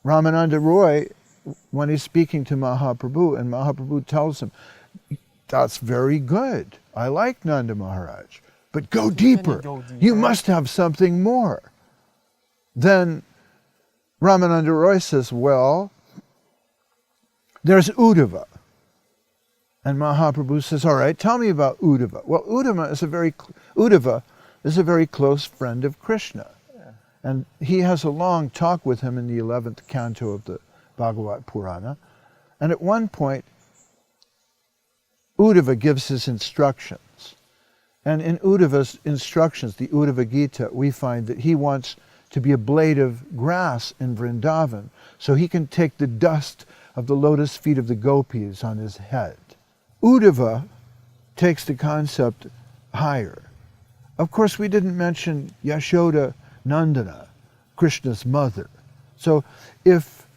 Ramananda Roy, when he's speaking to Mahaprabhu, and Mahaprabhu tells him, that's very good. I like Nanda Maharaj, but go deeper. You must have something more. Then Ramananda Roy says, well, there's Uddhava. And Mahaprabhu says, all right, tell me about Uddhava. Well, Uddhava is a very close friend of Krishna. Yeah. And he has a long talk with him in the 11th canto of the Bhagavat Purana. And at one point, Uddhava gives his instructions. And in Uddhava's instructions, the Uddhava Gita, we find that he wants to be a blade of grass in Vrindavan so he can take the dust of the lotus feet of the gopis on his head. Uddhava takes the concept higher. Of course, we didn't mention Yashoda Nandana, Krishna's mother. So if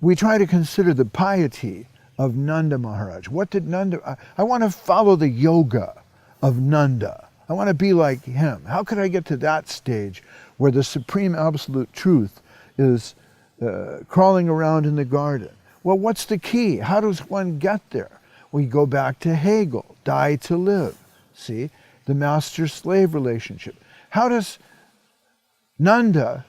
we try to consider the piety of Nanda Maharaj, what did Nanda... I want to follow the yoga of Nanda. I want to be like him. How could I get to that stage where the supreme absolute truth is crawling around in the garden? Well, what's the key? How does one get there? We go back to Hegel, die to live. See, the master-slave relationship. How does Nanda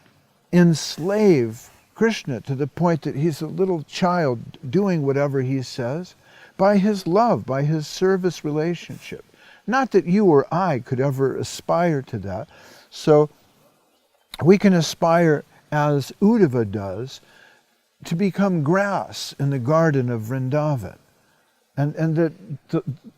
enslave Krishna to the point that he's a little child doing whatever he says? By his love, by his service relationship. Not that you or I could ever aspire to that. So we can aspire, as Uddhava does, to become grass in the garden of Vrindavan. And that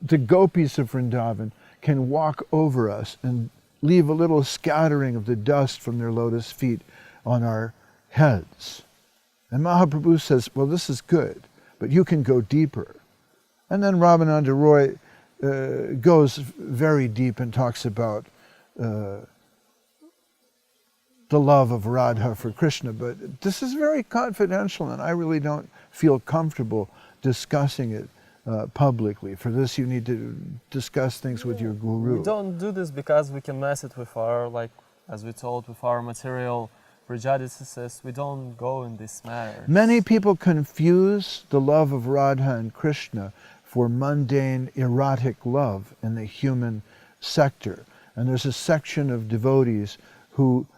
the gopis of Vrindavan can walk over us and leave a little scattering of the dust from their lotus feet on our heads. And Mahaprabhu says, well, this is good, but you can go deeper. And then Ramananda Roy goes very deep and talks about the love of Radha for Krishna, but this is very confidential and I really don't feel comfortable discussing it publicly. For this you need to discuss things with your guru. We don't do this because we can mess it with our, like, as we told, with our material prejudices. We don't go in this matter. Many people confuse the love of Radha and Krishna for mundane erotic love in the human sector. And there's a section of devotees who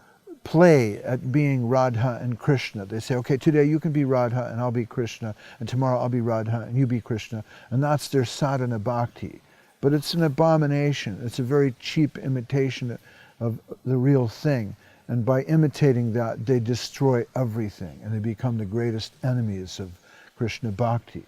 play at being Radha and Krishna. They say, okay, today you can be Radha and I'll be Krishna, and tomorrow I'll be Radha and you be Krishna. And that's their sadhana bhakti. But it's an abomination. It's a very cheap imitation of the real thing. And by imitating that, they destroy everything and they become the greatest enemies of Krishna bhakti.